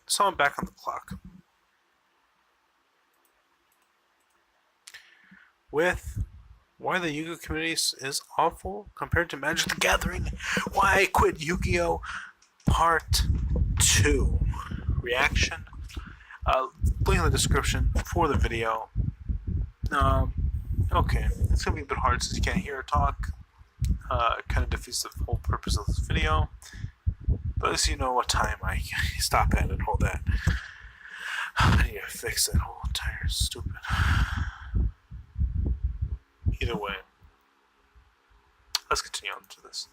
So I'm back on the clock. With why the Yu-Gi-Oh community is awful compared to Magic the Gathering. Why I quit Yu-Gi-Oh! Part 2. Reaction. Link in the description for the video. Okay, it's gonna be a bit hard since you can't hear or talk. It kind of defeats the whole purpose of this video. But at least you know what time I stop at and hold that. I need to fix that whole entire stupid. Either way, let's continue on to this.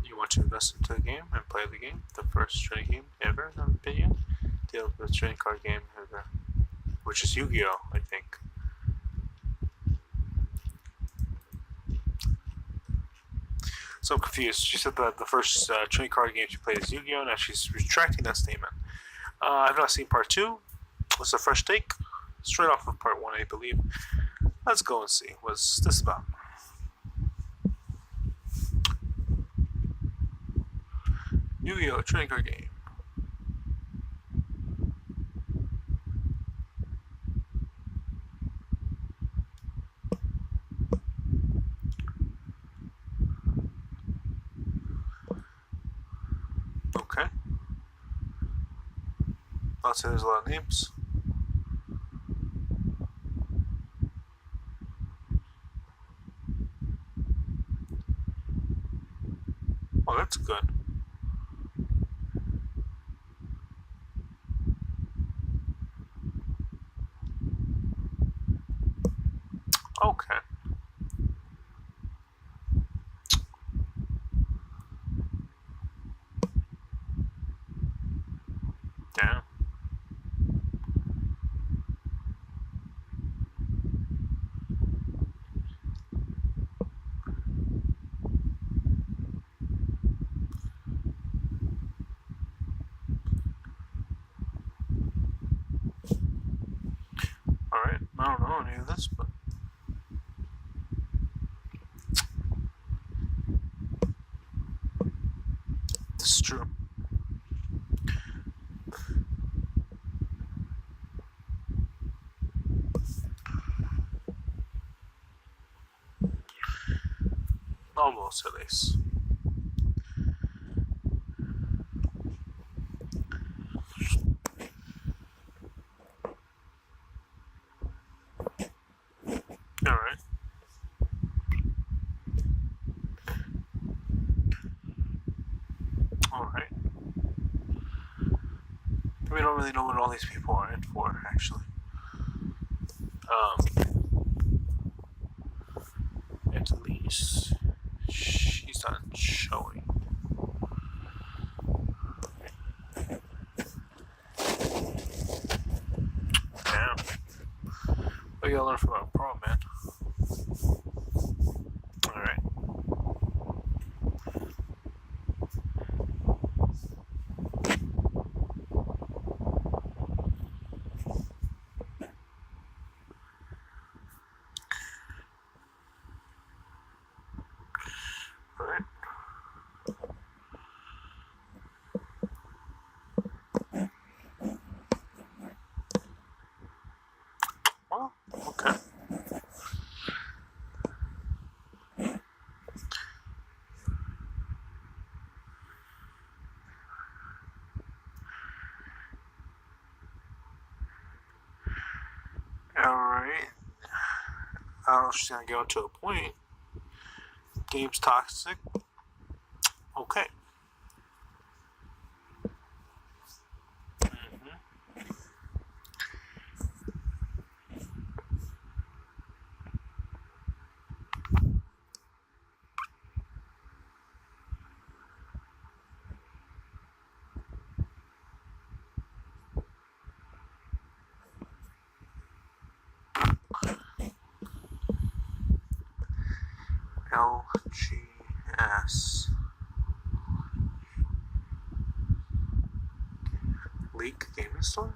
You want to invest into the game and play the game, the first trading game ever, in my opinion. The best trading card game ever, which is Yu-Gi-Oh, I think. So I'm confused. She said that the first trading card game she played is Yu-Gi-Oh, and now she's retracting that statement. I've not seen part 2. It's a fresh take, straight off of part 1, I believe. Let's go and see. What's this about? Yu-Gi-Oh! Trading card game. Okay. I'll say there's a lot of names. Oh, that's good. Okay. Damn. Alright, I don't know any of this, but this is true. Almost, at least. Alright. Alright. We don't really know what all these people are in for, actually. At least she's not showing. Damn. What you gotta learn from a pro, man. Alright. Alright. Well, okay. Alright. I don't know if she's gonna go to a point. Game's toxic. Okay. LGS. Leak Gaming Store?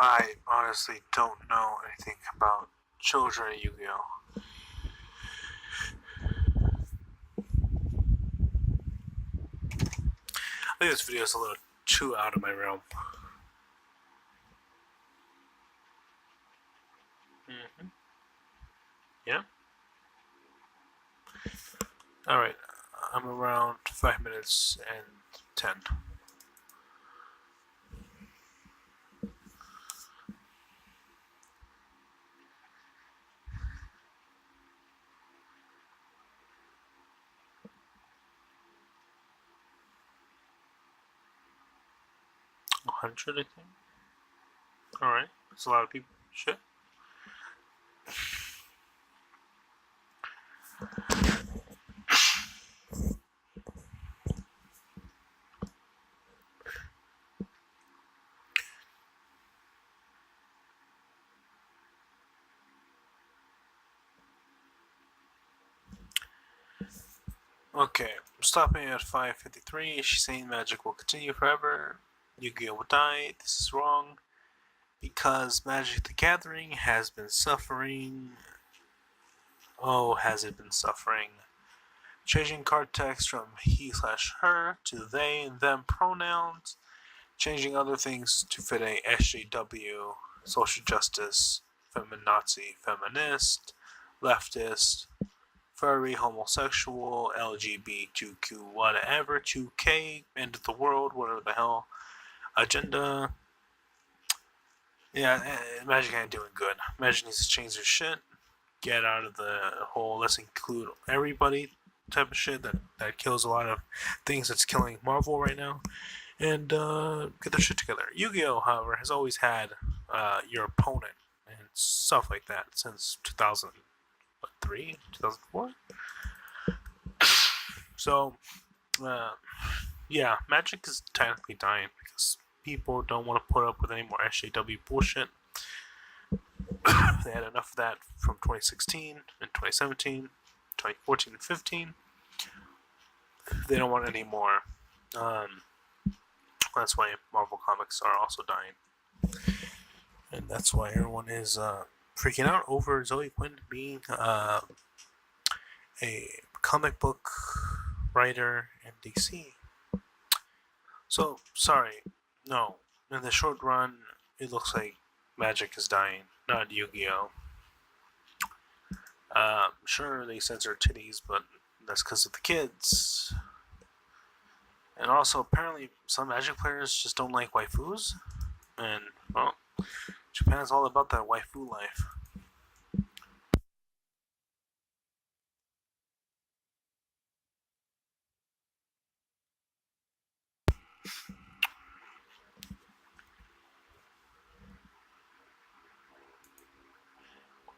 I honestly don't know anything about children at Yu-Gi-Oh. I think this video is a little too out of my realm. Yeah. Alright, I'm around 5 minutes and 10. $100, I think. Alright, that's a lot of people. Shit. Okay, stopping at 5:53. She's saying magic will continue forever. Yu-Gi-Oh will die. This is wrong because Magic the Gathering has been suffering. Oh, has it been suffering? Changing card text from he/her to they and them pronouns. Changing other things to fit a SJW, social justice, feminazi, feminist, leftist, furry, homosexual, LGBTQ, whatever, 2K, end of the world, whatever the hell, agenda. Yeah, Magic ain't doing good. Magic needs to change their shit, get out of the whole let's include everybody type of shit that kills a lot of things that's killing Marvel right now, and get their shit together. Yu-Gi-Oh, however, has always had your opponent and stuff like that since 2003, 2004. So, yeah, Magic is technically dying because people don't want to put up with any more SJW bullshit. They had enough of that from 2016 and 2017, 2014 and 15. They don't want any more. That's why Marvel Comics are also dying. And that's why everyone is freaking out over Zoe Quinn being a comic book writer in DC. So, sorry, no. In the short run, it looks like Magic is dying, not Yu-Gi-Oh. Sure, they censor titties, but that's because of the kids. And also, apparently, some Magic players just don't like waifus. And, well, Japan's all about that waifu life.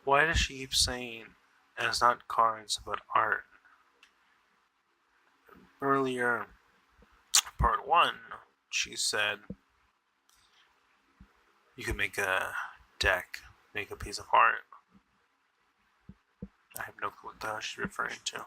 Why does she keep saying, and it's not cards, but art? Earlier, part 1, she said you could make a deck, make a piece of art. I have no clue what the hell she's referring to.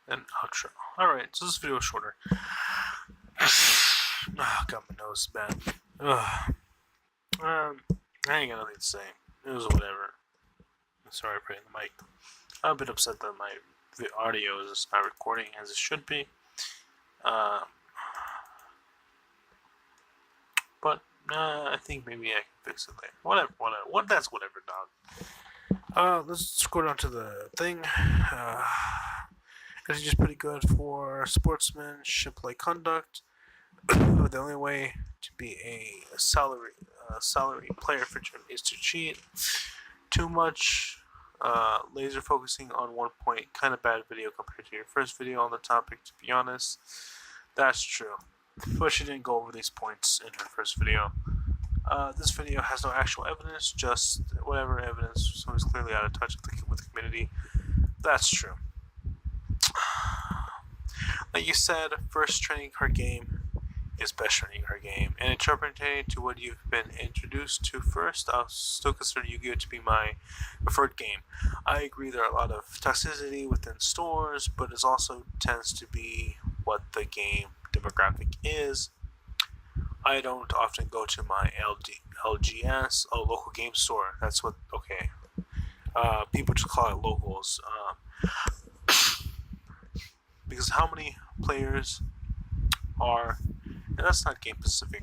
And outro. Alright, so this video is shorter. God, my nose is bad. I ain't got nothing to say. It was whatever. Sorry for hitting the mic. I'm a bit upset that my audio is not recording as it should be. But I think maybe I can fix it later. Whatever. That's whatever, dog. Let's go down to the thing. It's just pretty good for sportsmanship-like conduct. The only way to be a salary player for June is to cheat. Too much laser focusing on one point, kind of bad video compared to your first video on the topic, to be honest. That's true. But she didn't go over these points in her first video. This video has no actual evidence, just whatever evidence, so he's clearly out of touch with the community. That's true. Like you said, first trading card game is best trading card game, and interpreting to what you've been introduced to first, I'll still consider Yu-Gi-Oh! To be my preferred game. I agree there are a lot of toxicity within stores, but it also tends to be what the game demographic is. I don't often go to my LGS, local game store. That's what, okay. People just call it locals. Because how many players are, and that's not game specific,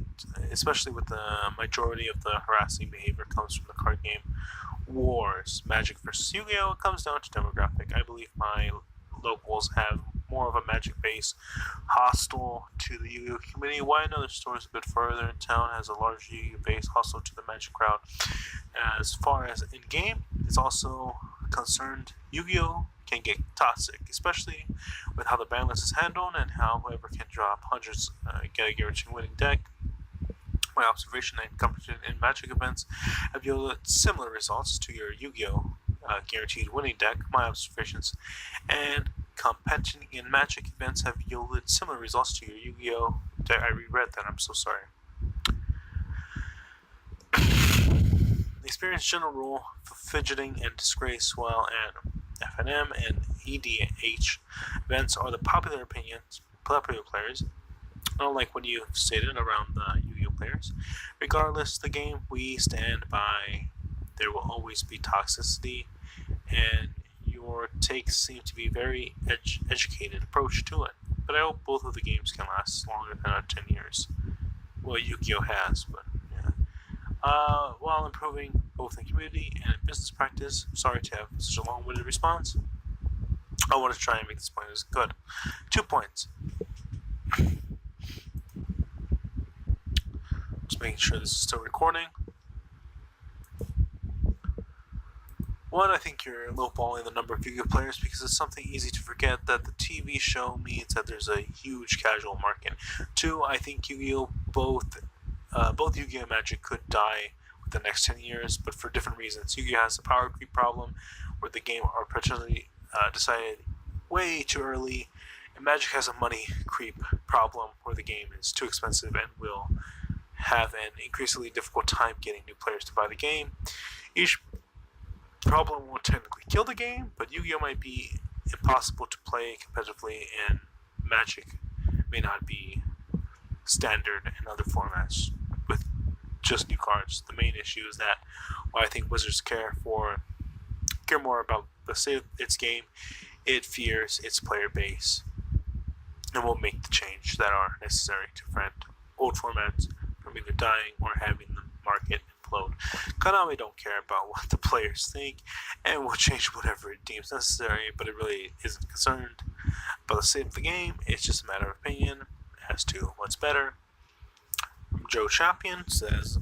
especially with the majority of the harassing behavior comes from the card game wars, Magic versus Yu-Gi-Oh! It comes down to demographic. I believe my locals have more of a Magic base, hostile to the Yu-Gi-Oh! Community, while another store is a bit further in town has a large Yu-Gi-Oh! Base, hostile to the Magic crowd. As far as in-game, it's also concerned, Yu-Gi-Oh! Can get toxic, especially with how the ban list is handled and how whoever can drop hundreds get a guaranteed winning deck. My observation and competition in Magic events have yielded similar results to your Yu-Gi-Oh! Guaranteed winning deck. My observations and competition in Magic events have yielded similar results to your Yu-Gi-Oh! deck. I reread that, I'm so sorry. The experience general rule for fidgeting and disgrace while at FNM and EDH events are the popular players, unlike what you've stated around the Yu-Gi-Oh! Players. Regardless of the game we stand by, there will always be toxicity, and your takes seem to be very educated approach to it. But I hope both of the games can last longer than 10 years. Well, Yu-Gi-Oh! Has, but yeah. While improving both in community and in business practice, sorry to have such a long-winded response. I want to try and make this point as good. 2 points. Just making sure this is still recording. One, I think you're lowballing the number of Yu-Gi-Oh! Players because it's something easy to forget that the TV show means that there's a huge casual market. 2, I think Yu-Gi-Oh! Both Yu-Gi-Oh! and Magic could die the next 10 years, but for different reasons. Yu-Gi-Oh! Has a power creep problem where the game are potentially decided way too early, and Magic has a money creep problem where the game is too expensive and will have an increasingly difficult time getting new players to buy the game. Each problem won't technically kill the game, but Yu-Gi-Oh! Might be impossible to play competitively, and Magic may not be standard in other formats with just new cards. The main issue is that while I think Wizards care more about the state of its game, it fears its player base and will make the change that are necessary to prevent old formats from either dying or having the market implode. Konami don't care about what the players think and will change whatever it deems necessary, but it really isn't concerned about the state of the game. It's just a matter of opinion as to what's better. Joe Champion says,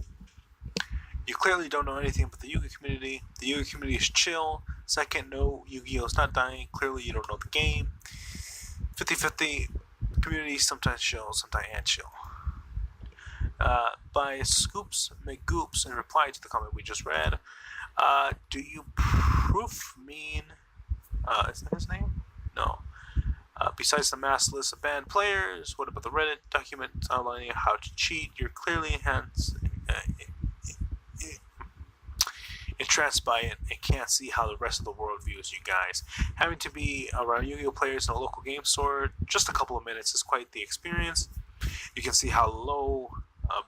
you clearly don't know anything about the Yu-Gi-Oh! Community. The Yu-Gi-Oh! Community is chill. Second, no, Yu-Gi-Oh! Is not dying. Clearly you don't know the game. 50-50. Community sometimes chill, sometimes ain't chill. By Scoops McGoops in reply to the comment we just read, do you proof mean, is that his name? No. Besides the mass list of banned players, what about the Reddit document outlining how to cheat? You're clearly entranced by it and can't see how the rest of the world views you guys. Having to be around Yu-Gi-Oh! Players in a local game store just a couple of minutes is quite the experience. You can see how low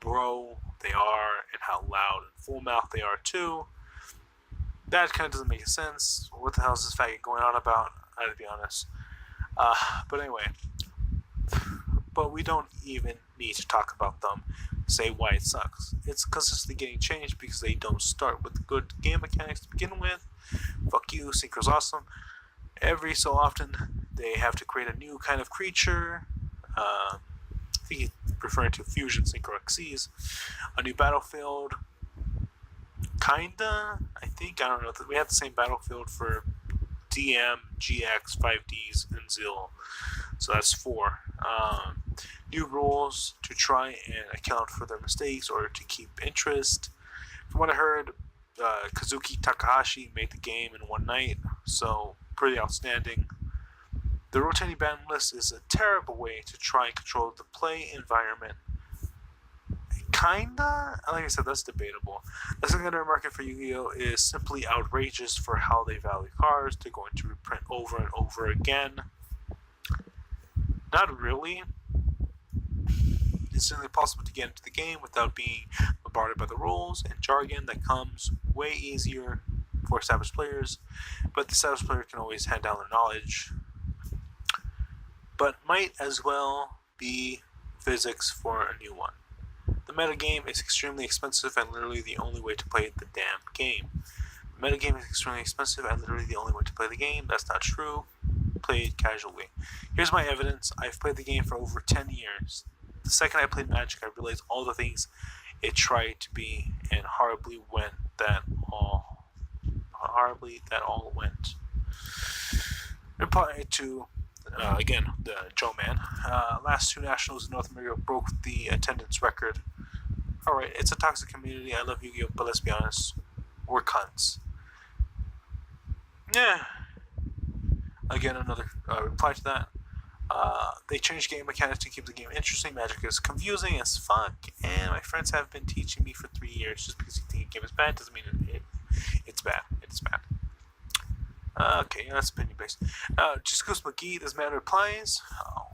bro they are and how loud and full mouth they are too. That kind of doesn't make sense. What the hell is this faggot going on about? I have to be honest. But anyway, but we don't even need to talk about them, say why it sucks. It's consistently getting changed because they don't start with good game mechanics to begin with. Fuck you, Synchro's awesome. Every so often, they have to create a new kind of creature. I think he's referring to Fusion Synchro XCs. A new battlefield. Kinda, I think. I don't know. We have the same battlefield for DM, GX, 5Ds, and ZIL. So that's 4. New rules to try and account for their mistakes or to keep interest. From what I heard, Kazuki Takahashi made the game in one night, so pretty outstanding. The rotating ban list is a terrible way to try and control the play environment. Kinda? Like I said, that's debatable. The secondary market for Yu-Gi-Oh! Is simply outrageous for how they value cards. They're going to reprint over and over again. Not really. It's certainly possible to get into the game without being bombarded by the rules and jargon that comes way easier for established players, but the established player can always hand down their knowledge. But might as well be physics for a new one. The metagame is extremely expensive and literally the only way to play the damn game. The metagame is extremely expensive and literally the only way to play the game. That's not true. Play it casually. Here's my evidence. I've played the game for over 10 years. The second I played Magic, I realized all the things it tried to be, and horribly that all went. Reply to again the Joe Man. Last 2 nationals in North America broke the attendance record. All right, it's a toxic community. I love Yu-Gi-Oh, but let's be honest, we're cunts. Yeah. Again, another reply to that. They changed game mechanics to keep the game interesting. Magic is confusing as fuck, and my friends have been teaching me for 3 years. Just because you think a game is bad doesn't mean it's bad. It's bad. Okay, that's opinion based. Scoos McGee, this man replies.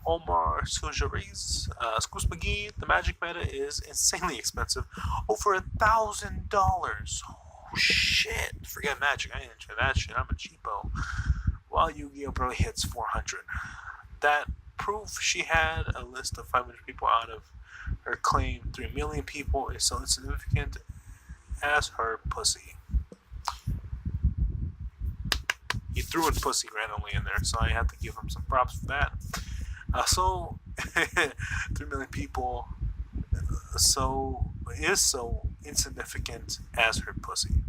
Omar Sujariz, Scoos McGee, the Magic meta is insanely expensive, over $1,000. Oh shit! Forget Magic. I ain't into that shit. I'm a cheapo. While Yu-Gi-Oh barely hits 400. That proof she had a list of 500 people out of her claim 3 million people is so insignificant as her pussy. He threw in pussy randomly in there, so I have to give him some props for that. 3 million people so insignificant as her pussy.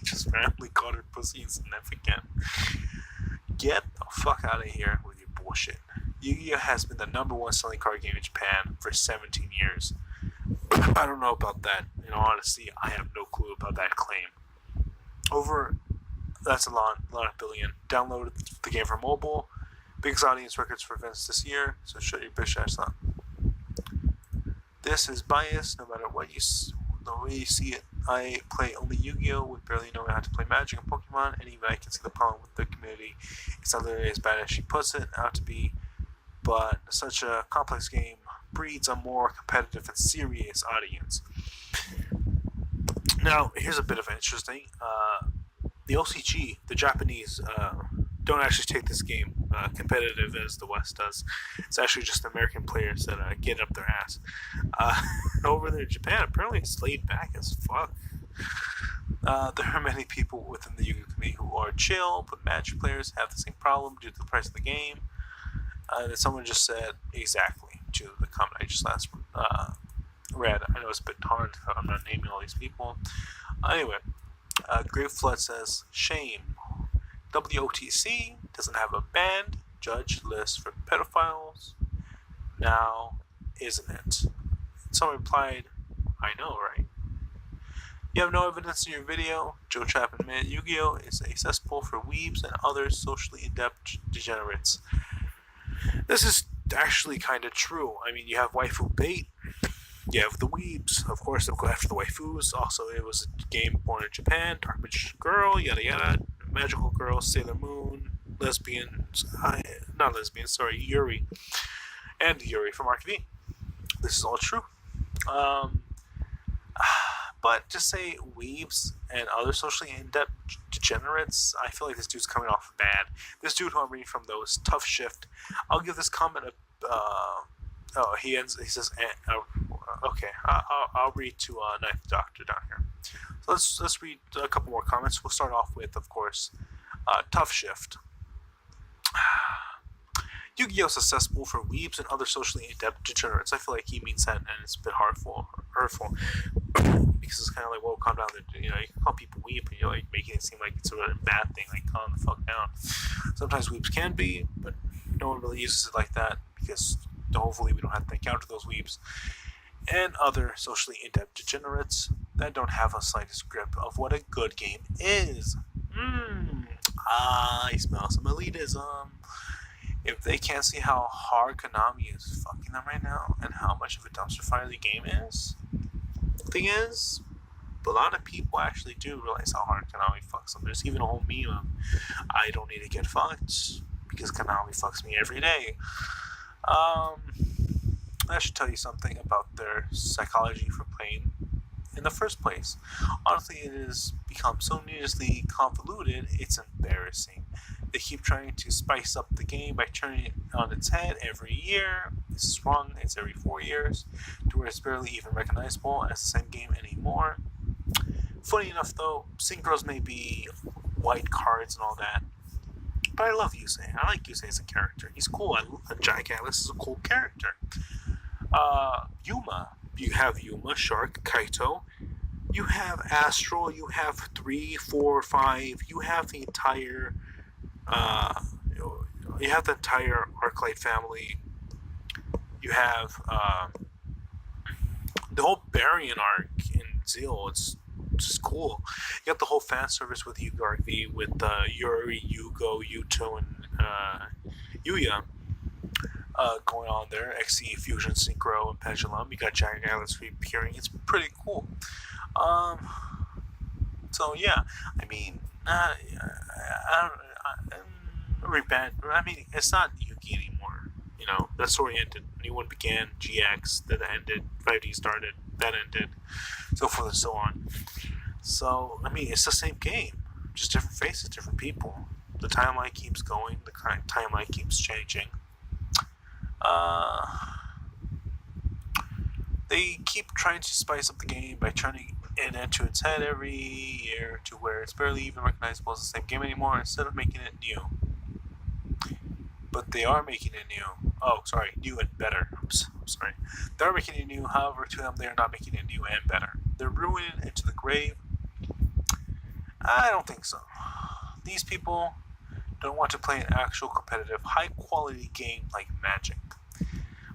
Just randomly called her pussy insignificant. Get the fuck out of here with your bullshit. Yu-Gi-Oh! Has been the #1 selling card game in Japan for 17 years. I don't know about that. In all honesty, I have no clue about that claim. That's a lot of billion. Downloaded the game for mobile. Biggest audience records for events this year, so shut your bitch ass up. This is biased, no matter what the way you see it. I play only Yu-Gi-Oh! With barely knowing how to play Magic and Pokemon, and even I can see the problem with the community. It's not literally as bad as she puts it out to be, but such a complex game breeds a more competitive and serious audience. Now, here's a bit of interesting. The OCG, the Japanese, don't actually take this game competitive as the West does. It's actually just American players that get up their ass. Over there in Japan, apparently it's laid back as fuck. There are many people within the Yu-Gi-Oh community who are chill, but Magic players have the same problem due to the price of the game. That someone just said exactly to the comment I just last read. I know it's a bit hard. I'm not naming all these people. Anyway, Grave Flood says, shame. WOTC doesn't have a banned judge list for pedophiles. Now, isn't it? Someone replied, I know, right? You have no evidence in your video. Joe Chapman admitted Yu-Gi-Oh! Is a cesspool for weebs and other socially adept degenerates. This is actually kind of true. I mean, you have waifu bait. You have the weebs. Of course, they'll go after the waifus. Also, it was a game born in Japan. Dark Magician Girl, yada yada. Magical Girl, Sailor Moon, lesbians. Not lesbians, sorry, Yuri. And Yuri from Arc V. This is all true. But just say weebs and other socially in-depth degenerates, I feel like this dude's coming off bad. This dude who I'm reading from, though, is Tough Shift. I'll give this comment a... he says, Okay, I'll read to Ninth Doctor down here. So let's read a couple more comments. We'll start off with, of course, Tough Shift. YuGiOh is accessible for weebs and other socially adept degenerates. I feel like he means that, and it's a bit hurtful, because it's kind of like, well, calm down. You know, you can call people weeb, and you're like making it seem like it's a really bad thing. Like, calm the fuck down. Sometimes weebs can be, but no one really uses it like that because hopefully we don't have to encounter those weebs and other socially adept degenerates that don't have a slightest grip of what a good game is. I smell some elitism. If they can't see how hard Konami is fucking them right now and how much of a dumpster fire the game is, the thing is, a lot of people actually do realize how hard Konami fucks them. There's even a whole meme of, I don't need to get fucked because Konami fucks me every day. That should tell you something about their psychology for playing in the first place. Honestly, it has become so needlessly convoluted, it's embarrassing. They keep trying to spice up the game by turning it on its head every year. This is wrong, it's every 4 years, to where it's barely even recognizable as the same game anymore. Funny enough though, synchros may be white cards and all that, but I love Yusei. I like Yusei as a character. He's cool. Jack Atlas is a cool character. Yuma. You have Yuma, Shark, Kaito. You have Astral. You have 3, 4, 5. You have the entire. You have the entire Arclight family. You have the whole Barian arc in Zeal. It's just cool. You got the whole fan service with Yu-Gi-Oh! Arc V with Yuri, YuGiOh, Yuto, and Yuya. Going on there, XE, Fusion, Synchro, and Pendulum. You got Giant Atlas reappearing. It's pretty cool. So yeah, I mean, it's not Yugi anymore. You know, that story ended. New one began. GX, that ended. 5D started. That ended. So forth and so on. So I mean, it's the same game, just different faces, different people. The timeline keeps going. The timeline keeps changing. They keep trying to spice up the game by turning it into its head every year to where it's barely even recognizable as the same game anymore instead of making it new. But they are making it new. Oh, sorry, new and better. Oops, I'm sorry. They are making it new, however, to them, they are not making it new and better. They're ruining it into the grave. I don't think so. These people don't want to play an actual competitive, high-quality game like Magic.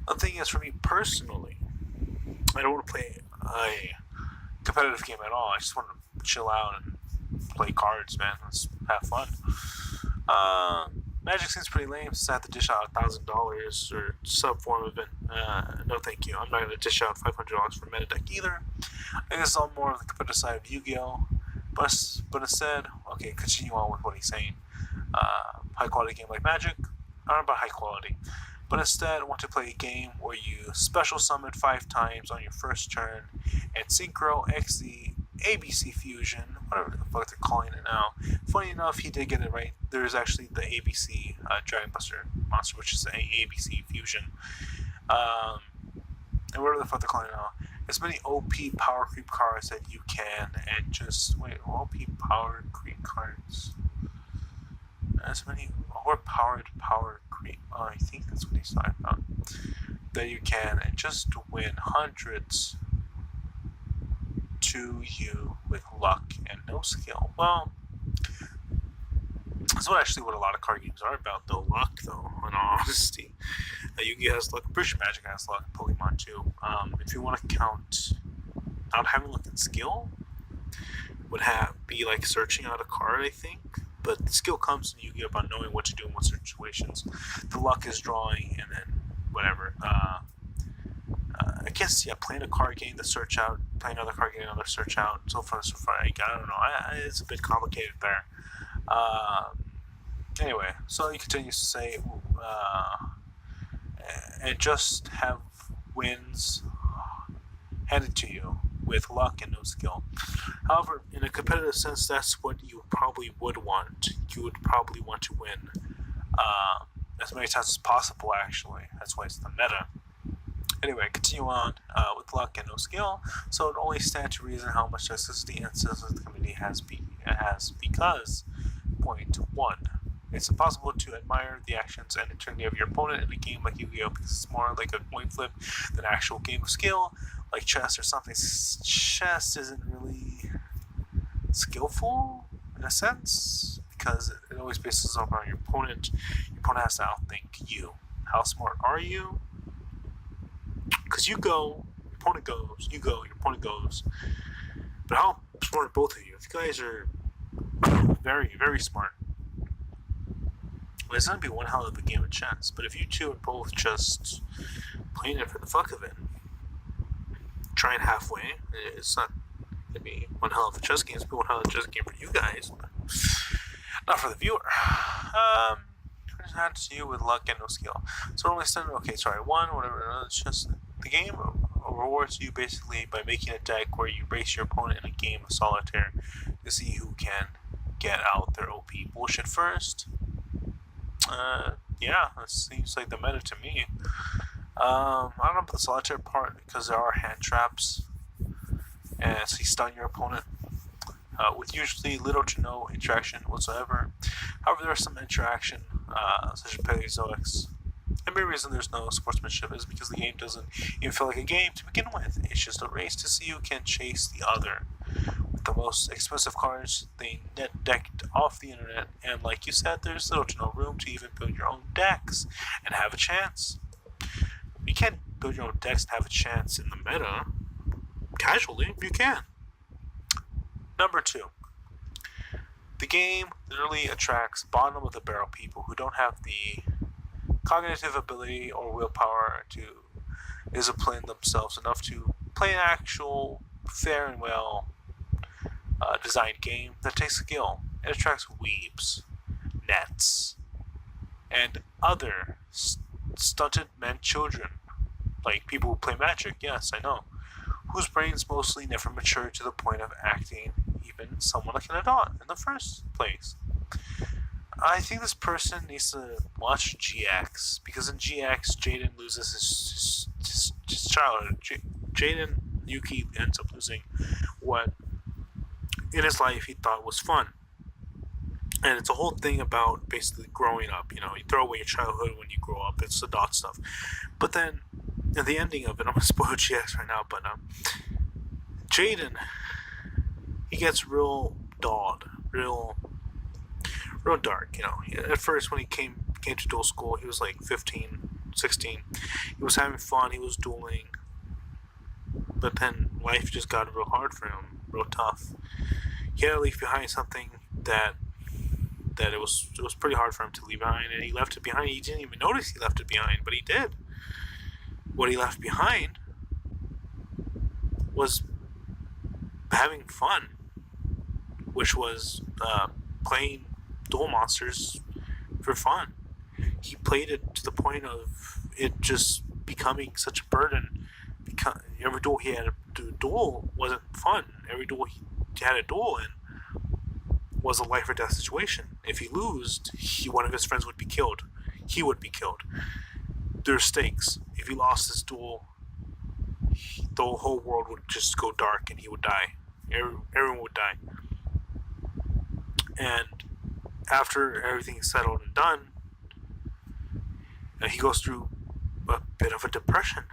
The thing is, for me personally, I don't want to play a competitive game at all. I just want to chill out and play cards, man. Let's have fun. Magic seems pretty lame since I have to dish out $1,000 or some form of it. No thank you. I'm not going to dish out $500 for meta deck either. I guess I'm more of the competitive side of Yu-Gi-Oh! But instead, okay, continue on with what he's saying. High quality game like Magic, I don't know about high quality, but instead I want to play a game where you special summon 5 times on your first turn and Synchro, XZ, ABC Fusion, whatever the fuck they're calling it now. Funny enough, he did get it right. There is actually the ABC Dragon Buster monster, which is the ABC Fusion. And whatever the fuck they're calling it now. As many OP power creep cards that you can, and just wait, OP power creep cards. As many overpowered power creep. I think that's what he's talking about. That you can, and just win hundreds to you with luck and no skill. Well, that's what a lot of card games are about, though. Luck, though, in all honesty. Yu-Gi-Oh! Has luck. I'm pretty sure Magic has luck. Pokemon, too. If you want to count not having luck and skill, would be like searching out a card, I think. But the skill comes in Yu-Gi-Oh! About knowing what to do in what situations. The luck is drawing, and then whatever. I guess, yeah, playing a card game to search out, playing another card game, another search out, so far and so far. I don't know. It's a bit complicated there. Anyway, so he continues to say, and just have wins handed to you with luck and no skill. However, in a competitive sense, that's what you probably would want. You would probably want to win as many times as possible, actually. That's why it's the meta. Anyway, continue on with luck and no skill, so it only stands to reason how much toxicity and cynicism the community has because, point 1, it's impossible to admire the actions and eternity of your opponent in a game like YuGiOh because it's more like a coin flip than an actual game of skill, like chess or something. Chess isn't really skillful in a sense because it always bases on your opponent. Your opponent has to outthink you. How smart are you? Because you go, your opponent goes, you go, your opponent goes. But how smart are both of you? If you guys are very, very smart, well, it's going to be one hell of a game of chess. But if you two are both just playing it for the fuck of it, trying halfway, it's not going to be one hell of a chess game. It's going to be one hell of a chess game for you guys, but not for the viewer. It has to do with luck and no skill. So only stand. Okay, sorry, one, whatever. It's just the game rewards you basically by making a deck where you race your opponent in a game of solitaire to see who can get out their OP bullshit first. Yeah, that seems like the meta to me. I don't know about the solitaire part because there are hand traps, and so you stun your opponent with usually little to no interaction whatsoever. However, there is some interaction, such as Paleozoics. And the main reason there's no sportsmanship is because the game doesn't even feel like a game to begin with. It's just a race to see who can chase the other with the most expensive cards they net decked off the internet. And like you said, there's little to no room to even build your own decks and have a chance. You can't build your own decks and have a chance in the meta casually. You can. Number 2. The game literally attracts bottom of the barrel people who don't have the cognitive ability or willpower to discipline themselves enough to play an actual fair and well designed game that takes skill. It attracts weebs, nets, and other stunted men children, like people who play Magic, yes, I know, whose brains mostly never mature to the point of acting even somewhat like an adult in the first place. I think this person needs to watch GX, because in GX, Jaden loses his childhood. Jaden Yuki ends up losing what in his life he thought was fun. And it's a whole thing about basically growing up. You know, you throw away your childhood when you grow up. It's adult stuff. But then, at the ending of it, I'm going to spoil GX right now, but Jaden, he gets real dulled, real dark, you know. At first, when he came to duel school, he was like 15, 16. He was having fun, he was dueling. But then life just got real hard for him, real tough. He had to leave behind something that it was pretty hard for him to leave behind, and he left it behind. He didn't even notice he left it behind, but he did. What he left behind was having fun, which was playing Duel Monsters for fun. He played it to the point of it just becoming such a burden. Every duel he had to duel wasn't fun. Every duel he had a duel in was a life or death situation. If he lost, one of his friends would be killed. He would be killed. There's stakes. If he lost his duel, the whole world would just go dark and he would die. Everyone would die. And after everything is settled and done, he goes through a bit of a depression.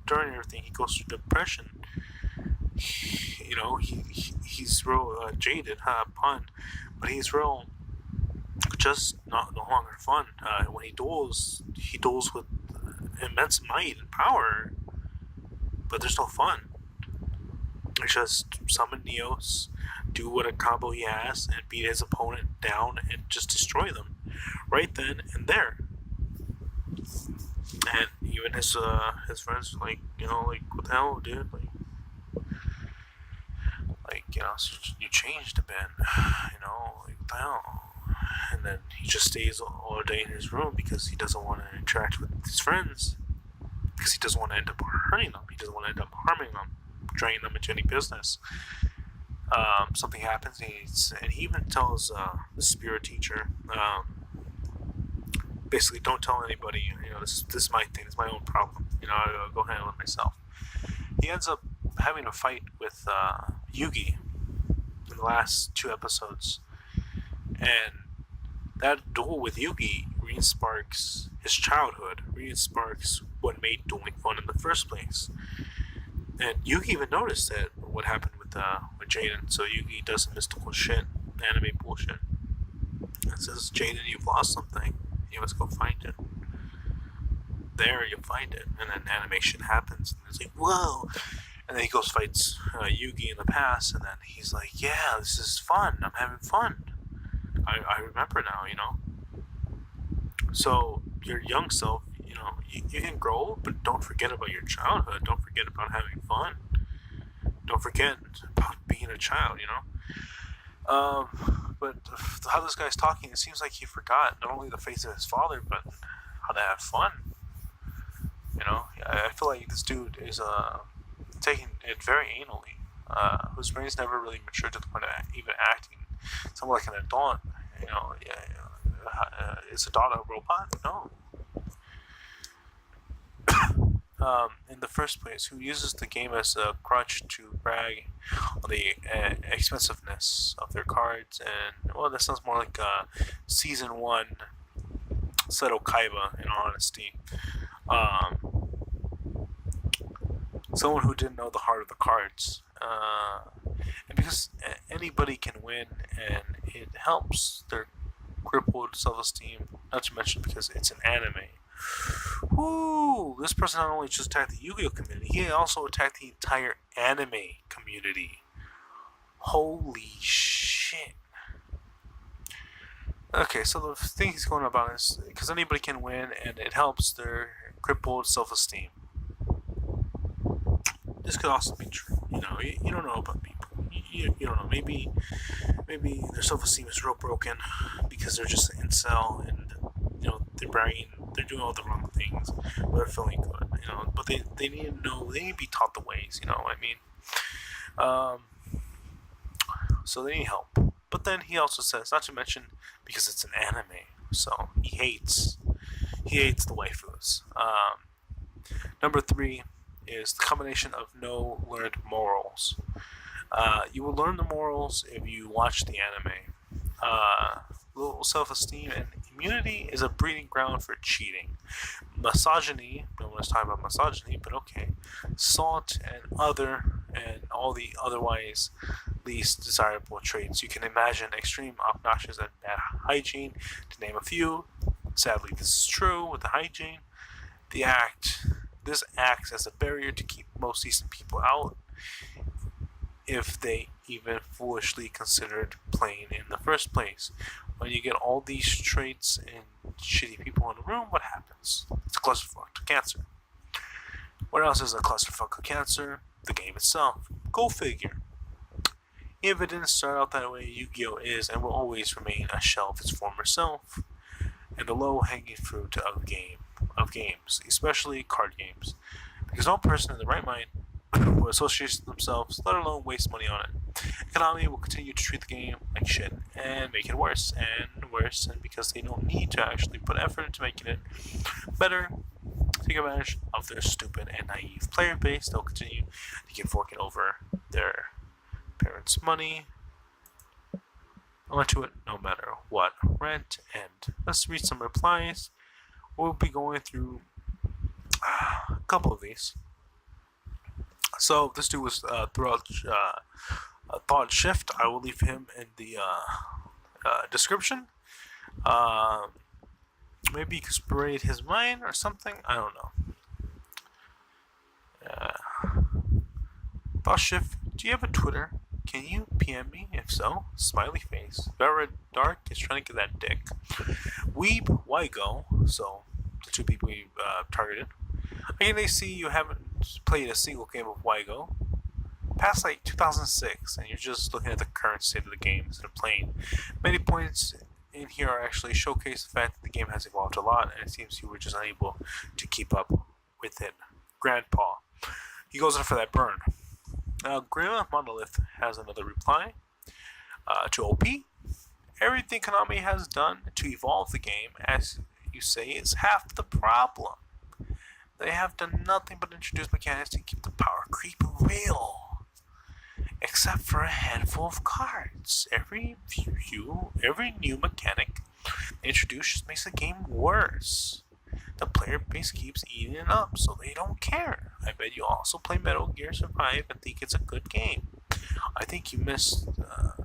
During everything, he goes through depression. You know, he's real jaded, pun, but he's real just no longer fun. When he duels with immense might and power, but there's no fun. It's just summon Neos, do what a combo he has, and beat his opponent down and just destroy them right then and there. And even his friends were like, you know, like, what the hell, dude? Like, you know, so you changed a bit, you know, like, what the hell? And then he just stays all day in his room because he doesn't want to interact with his friends, because he doesn't want to end up hurting them. He doesn't want to end up harming them, draining them into any business. Something happens, and he even tells the spirit teacher, basically, don't tell anybody. This is my thing. It's my own problem. I'll go handle it myself. He ends up having a fight with Yugi in the last 2 episodes, and that duel with Yugi re-sparks his childhood, re-sparks what made dueling fun in the first place. And Yugi even noticed that what happened with Jaden. So Yugi does some mystical shit, anime bullshit, and says, "Jaden, you've lost something. You must go find it." There, you find it, and then animation happens, and it's like, whoa! And then he goes fights Yugi in the past, and then he's like, "Yeah, this is fun. I'm having fun. I remember now, So your young self, you can grow old, but don't forget about your childhood. Don't forget about having fun. Don't forget about being a child, But how this guy's talking, it seems like he forgot not only the face of his father, but how to have fun. I feel like this dude is taking it very anally. Whose brain's never really matured to the point of even acting somewhat like an adult. Is a dot a robot? No. In the first place, who uses the game as a crutch to brag on the expensiveness of their cards, and that sounds more like a season 1 Seto Kaiba, in all honesty. Someone who didn't know the heart of the cards. And because anybody can win, and it helps their crippled self-esteem, not to mention because it's an anime. Woo! This person not only just attacked the Yu-Gi-Oh community, he also attacked the entire anime community. Holy shit. Okay, so the thing he's going about is because anybody can win, and it helps their crippled self-esteem. This could also be true. You don't know about people. You don't know. Maybe their self-esteem is real broken because they're just an incel, and they're bragging, they're doing all the wrong things, but they're feeling good. But they need to know. They need to be taught the ways. You know what I mean? So they need help. But then he also says, not to mention because it's an anime, so he hates the waifus. Number 3 is the combination of no learned morals. You will learn the morals if you watch the anime. Low self-esteem and immunity is a breeding ground for cheating. Misogyny, no one's talking about misogyny, but okay. Salt and all the otherwise least desirable traits. You can imagine extreme, obnoxious, and bad hygiene, to name a few. Sadly, this is true with the hygiene. This acts as a barrier to keep most decent people out, if they even foolishly considered playing in the first place. When you get all these traits and shitty people in a room, what happens? It's a clusterfuck to cancer. What else is a clusterfuck of cancer? The game itself. Go figure. If it didn't start out that way, YuGiOh is and will always remain a shell of its former self, and the low-hanging fruit of games, especially card games, because no person in the right mind will associate themselves, let alone waste money on it. Konami will continue to treat the game like shit and make it worse and worse, and because they don't need to actually put effort into making it better, take advantage of their stupid and naive player base, they'll continue to keep forking over their parents' money onto it no matter what. Rent, and let's read some replies. We'll be going through a couple of these. So this dude was throughout Thought Shift. I will leave him in the description. Maybe you could sprayed his mind or something. I don't know. Thought Shift, do you have a Twitter? Can you PM me? If so, smiley face. Vera Dark is trying to get that dick. Weeb YuGiOh, so the 2 people we targeted. Again, they see you haven't played a single game of YuGiOh past 2006, and you're just looking at the current state of the game instead of playing. Many points in here are actually showcase the fact that the game has evolved a lot, and it seems you were just unable to keep up with it. Grandpa. He goes in for that burn. Grima Monolith has another reply to OP. Everything Konami has done to evolve the game, as you say is half the problem. They have done nothing but introduce mechanics to keep the power creep real. Except for a handful of cards. Every new mechanic introduced just makes the game worse. The player base keeps eating it up, so they don't care. I bet you also play Metal Gear Survive and think it's a good game. I think you missed.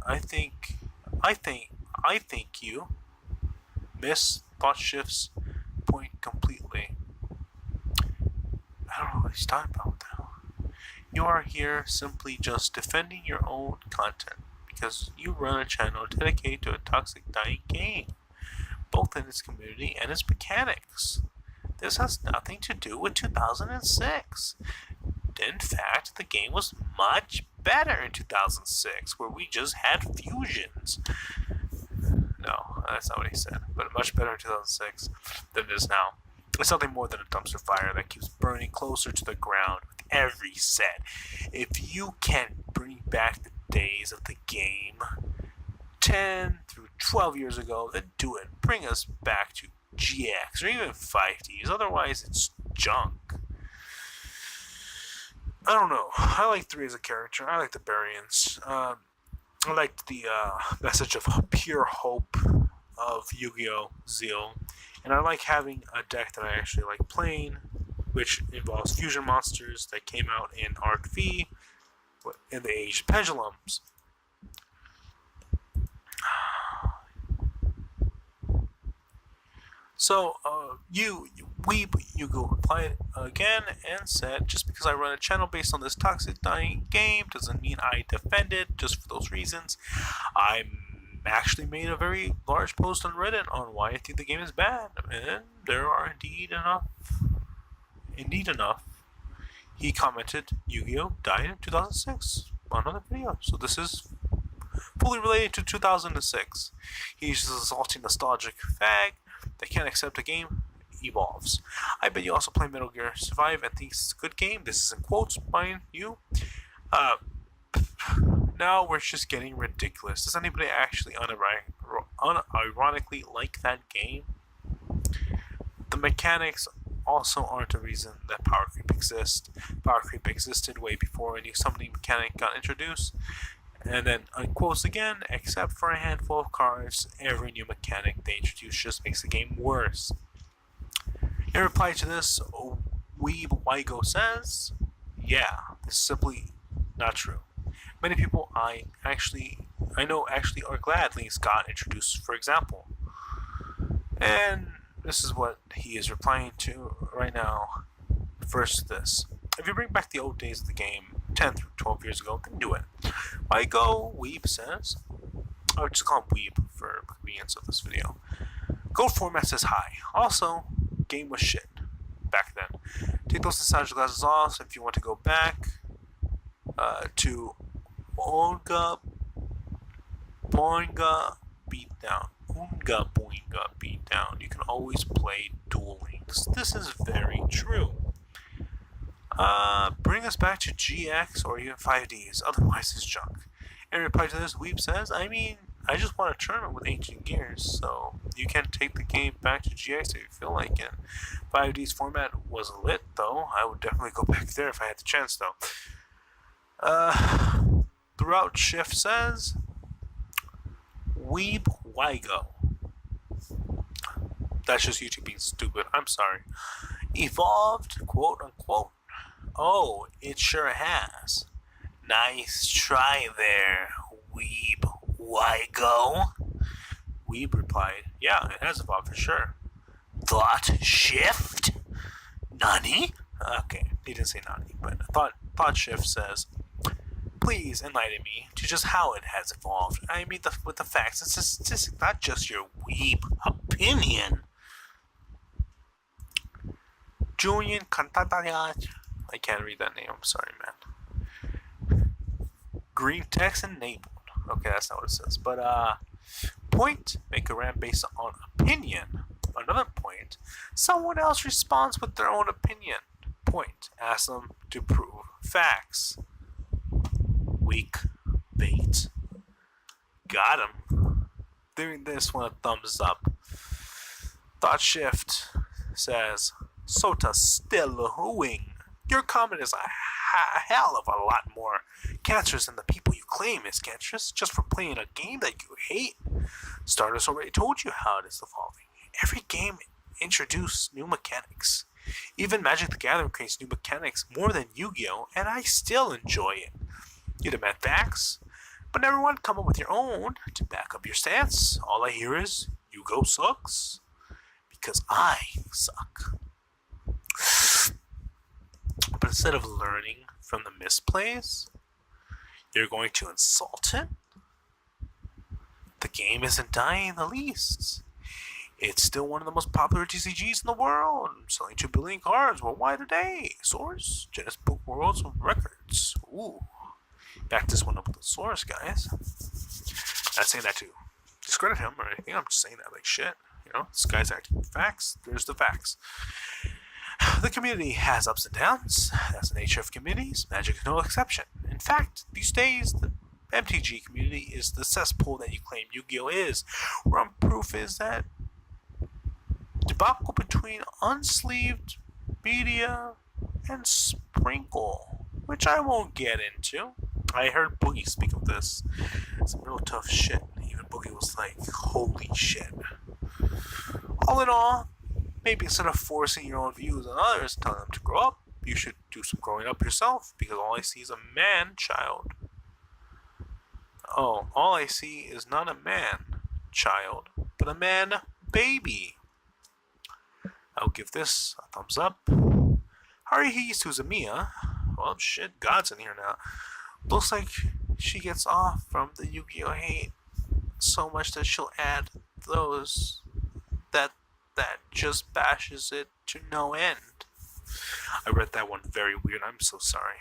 I think you miss Thought Shift's point completely. I don't know what he's talking about now. You are here simply just defending your own content because you run a channel dedicated to a toxic dying game, both in its community and its mechanics. This has nothing to do with 2006. In fact, the game was much better in 2006, where we just had fusions. No, that's not what he said, but much better in 2006 than it is now. It's nothing more than a dumpster fire that keeps burning closer to the ground with every set. If you can bring back the days of the game 10 through 12 years ago, then do it. Bring us back to GX or even 5Ds. Otherwise, it's junk. I don't know. I like 3 as a character. I like the variants. I like the message of pure hope of Yu-Gi-Oh! Zeal. And I like having a deck that I actually like playing, which involves fusion monsters that came out in Arc V in the Age of Pendulums. So, YuGiOh replied again and said, just because I run a channel based on this toxic dying game doesn't mean I defend it just for those reasons. I actually made a very large post on Reddit on why I think the game is bad, and there are indeed enough. He commented, Yu-Gi-Oh! Died in 2006 on another video, so this is fully related to 2006. He's just a salty nostalgic fag that can't accept a game evolves. I bet you also play Metal Gear Survive and think it's a good game. This is in quotes, mind you. Now we're just getting ridiculous. Does anybody actually unironically like that game? The mechanics also aren't a reason that power creep exists. Power creep existed way before a new summoning mechanic got introduced. And then, unquotes again, except for a handful of cards, every new mechanic they introduce just makes the game worse. In reply to this, YuGiOh says, yeah, this is simply not true. Many people I know are glad things got introduced, for example. And this is what he is replying to right now. First, this. If you bring back the old days of the game, 10 through 12 years ago, then do it. YuGiOh Weeb says, I'll just call him Weeb for convenience of this video. Gold format says hi. Also, game was shit back then. Take those nostalgia glasses off if you want to go back to Boinga Beatdown. Boinga Beatdown. You can always play Duel Links. This is very true. Bring us back to GX or even 5Ds, otherwise it's junk. In reply to this, Weeb says, I just want a tournament with ancient gears, so you can take the game back to GX if you feel like it. 5D's format was lit, though. I would definitely go back there if I had the chance, though. Throughout Shift says, Weeb YuGiOh. That's just YouTube being stupid. I'm sorry. Evolved, quote unquote. Oh, it sure has. Nice try there, Weeb YuGiOh. Weeb replied, yeah, it has evolved for sure. Thought Shift? Nani? Okay, he didn't say Nani, but Thought Shift says, please enlighten me to just how it has evolved. I mean, with the facts and statistics, not just your weeb opinion. Julian Cantadayat. I can't read that name, I'm sorry, man. Green text enabled. Okay, that's not what it says. But, point, make a rant based on opinion. Another point, someone else responds with their own opinion. Point, ask them to prove facts. Weak bait. Got him. Doing this one a thumbs up. Thought Shift says, Sota still hooing. Your comment is a hell of a lot more cancerous than the people you claim is cancerous just for playing a game that you hate. Stardust already told you how it is evolving. Every game introduced new mechanics. Even Magic the Gathering creates new mechanics more than Yu-Gi-Oh, and I still enjoy it. You demand facts, but everyone come up with your own to back up your stance. All I hear is, Yu-Gi-Oh sucks. Because I suck. But instead of learning from the misplays, you're going to insult it? The game isn't dying in the least. It's still one of the most popular TCGs in the world, selling 2 billion cards worldwide a day. Source, Guinness Book World Records. Ooh. Back this one up with the source, guys. Not saying that to discredit him or anything, I'm just saying that like shit. You know, this guy's acting with facts. There's the facts. The community has ups and downs. That's the nature of communities. Magic is no exception. In fact, these days, the MTG community is the cesspool that you claim Yu-Gi-Oh is. One proof is that debacle between unsleeved media and Sprinkle, which I won't get into. I heard Boogie speak of this. Some real tough shit. Even Boogie was like, holy shit. All in all, maybe instead of forcing your own views on others, telling them to grow up, you should do some growing up yourself, because all I see is a man-child. Oh, all I see is not a man-child, but a man-baby. I'll give this a thumbs up. Haruhi Suzumiya, well shit, God's in here now. Looks like she gets off from the Yu-Gi-Oh hate so much that she'll add those that just bashes it to no end. I read that one very weird. I'm so sorry.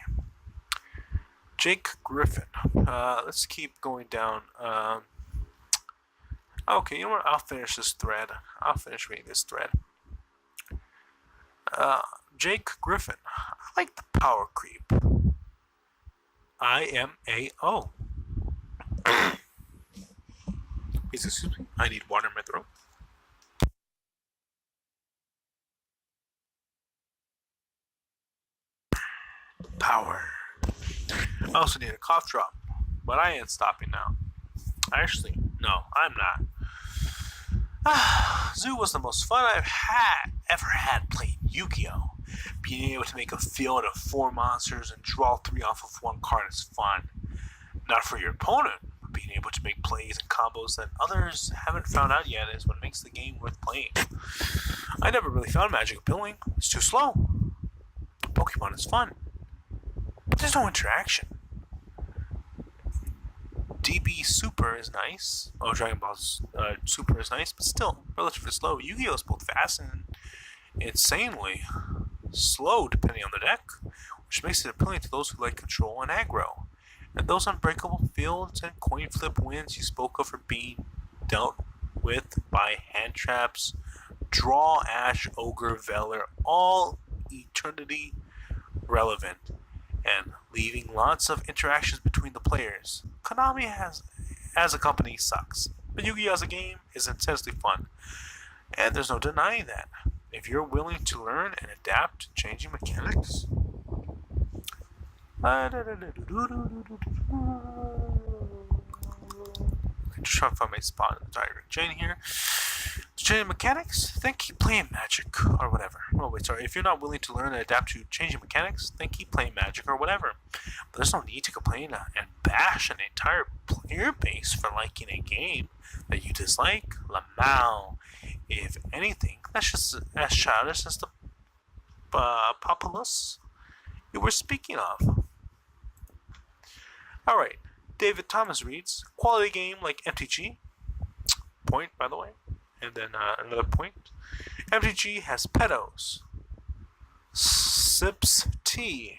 Jake Griffin. Let's keep going down. Okay, you know what? I'll finish this thread. I'll finish reading this thread. Jake Griffin. I like the power creep. IMAO. Please excuse me. I need water in my throat. Power. I also need a cough drop, but I ain't stopping now. Actually, no, I'm not. Zoo was the most fun I've ever had playing Yu-Gi-Oh! Being able to make a field of 4 monsters and draw 3 off of 1 card is fun. Not for your opponent, but being able to make plays and combos that others haven't found out yet is what makes the game worth playing. I never really found Magic appealing. It's too slow. Pokemon is fun, but there's no interaction. DB Super is nice. Oh, Dragon Ball Super is nice, but still relatively slow. Yu-Gi-Oh is both fast and insanely slow depending on the deck, which makes it appealing to those who like control and aggro. And those unbreakable fields and coin flip wins you spoke of are being dealt with by hand traps, draw, Ash, Ogre, Velar, all eternity relevant, and leaving lots of interactions between the players. Konami as a company sucks, but Yu-Gi-Oh as a game is intensely fun, and there's no denying that. If you're willing to learn and adapt to changing mechanics. I'm just trying to find my spot in the direct chain here. To change mechanics, then keep playing Magic or whatever. Oh wait, sorry. If you're not willing to learn and adapt to changing mechanics, then keep playing Magic or whatever. But there's no need to complain and bash an entire player base for liking a game that you dislike. Lamau. If anything, that's just as childish as the populace you were speaking of. Alright, David Thomas reads, quality game like MTG. Point, by the way. And then another point. MTG has pedos. Sips tea.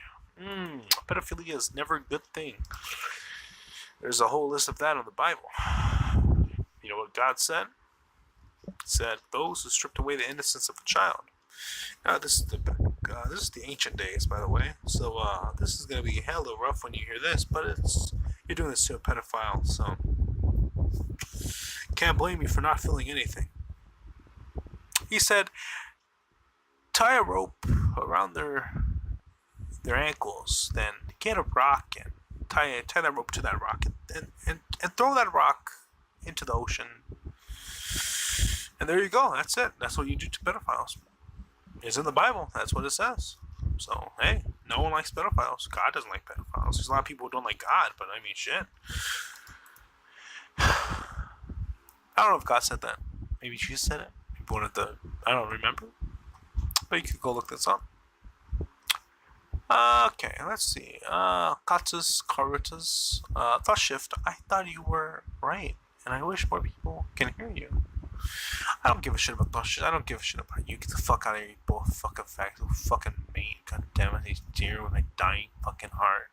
Pedophilia is never a good thing. There's a whole list of that in the Bible. You know what God said? He said, those who stripped away the innocence of a child. Now, this is the ancient days, by the way. So this is gonna be hella rough when you hear this, but you're doing this to a pedophile, so can't blame you for not feeling anything. He said, tie a rope around their ankles, then get a rock and tie that rope to that rock and throw that rock into the ocean. And there you go. That's it. That's what you do to pedophiles. It's in the Bible. That's what it says. So, hey, no one likes pedophiles. God doesn't like pedophiles. There's a lot of people who don't like God, but I mean, shit. I don't know if God said that. Maybe Jesus said it. Maybe one of the... I don't remember. But you could go look this up. Okay, let's see. Katus, Karutas, Thought Shift. I thought you were right, and I wish more people can hear you. I don't give a shit about Thought Shift. I don't give a shit about you. Get the fuck out of here, you both fucking facts. Fucking mate. God damn it, he's dear with my dying fucking heart.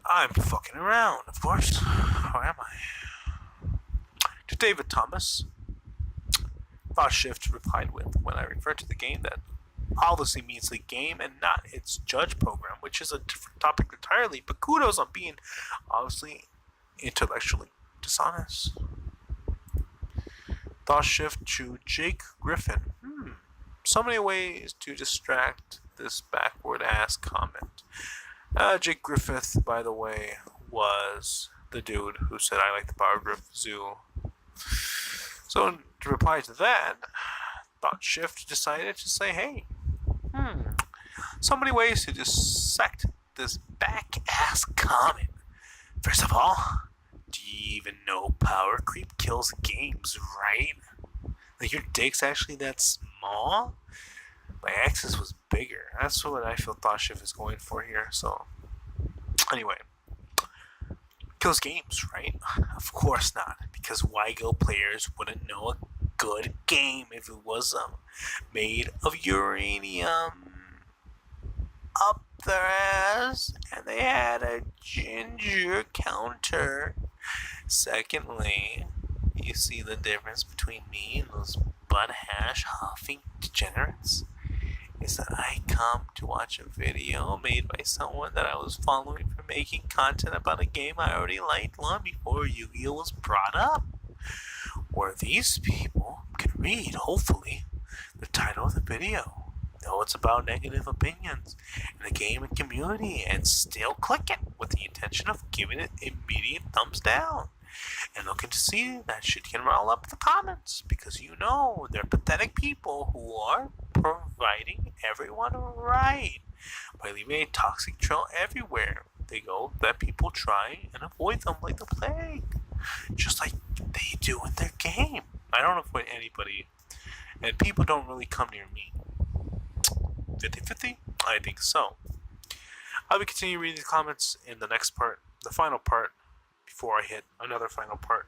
I'm fucking around, of course. Where am I? To David Thomas, Thought Shift replied with, when I refer to the game that obviously means the game and not its judge program, which is a different topic entirely, but kudos on being obviously intellectually dishonest. Thought Shift to Jake Griffin. So many ways to distract this backward ass comment. Jake Griffith, by the way, was the dude who said I like the Powergriff Zoo. So to reply to that, Thought Shift decided to say, hey, so many ways to dissect this back-ass comment. First of all, do you even know power creep kills games, right? Like, your dick's actually that small? My axis was bigger. That's what I feel Thought Shift is going for here, so... Anyway. Kills games, right? Of course not, because YuGiOh players wouldn't know a good game if it was made of uranium up their ass and they had a ginger counter. Secondly, you see the difference between me and those butt hash huffing degenerates is that I come to watch a video made by someone that I was following for making content about a game I already liked long before YuGiOh was brought up. Where these people can read, hopefully, the title of the video, know it's about negative opinions in the game and community, and still click it with the intention of giving it immediate thumbs down. And looking to see that shit can roll up the comments, because you know they're pathetic people who are providing everyone right by leaving a toxic trail everywhere they go that people try and avoid them like the plague, just like they do in their game. I don't avoid anybody, and people don't really come near me. 50-50? I think so. I'll be continuing reading the comments in the next part, the final part, before I hit another final part.